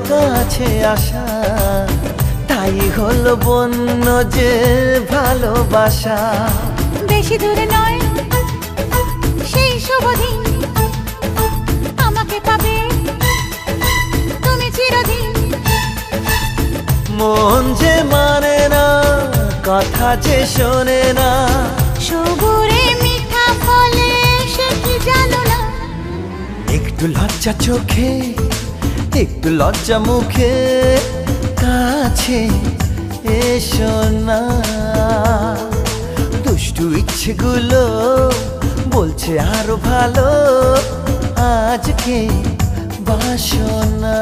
কাছে আসা, তাই হলো বন্য যে ভালোবাসা। বেশি দূরে নয় সেই শুভ দিন, আমাকে পাবে তুমি চিরদিন। মন যে মানে না, কথা যে শোনে না, সবুরে মিঠা ফলে সে কি জানো না। একটু লজ্জা চোখে, একটু লজ্জা মুখে, কাছে এসো না। দুষ্টু ইচ্ছেগুলো বলছে আরো ভালো, আজকে বাসনা।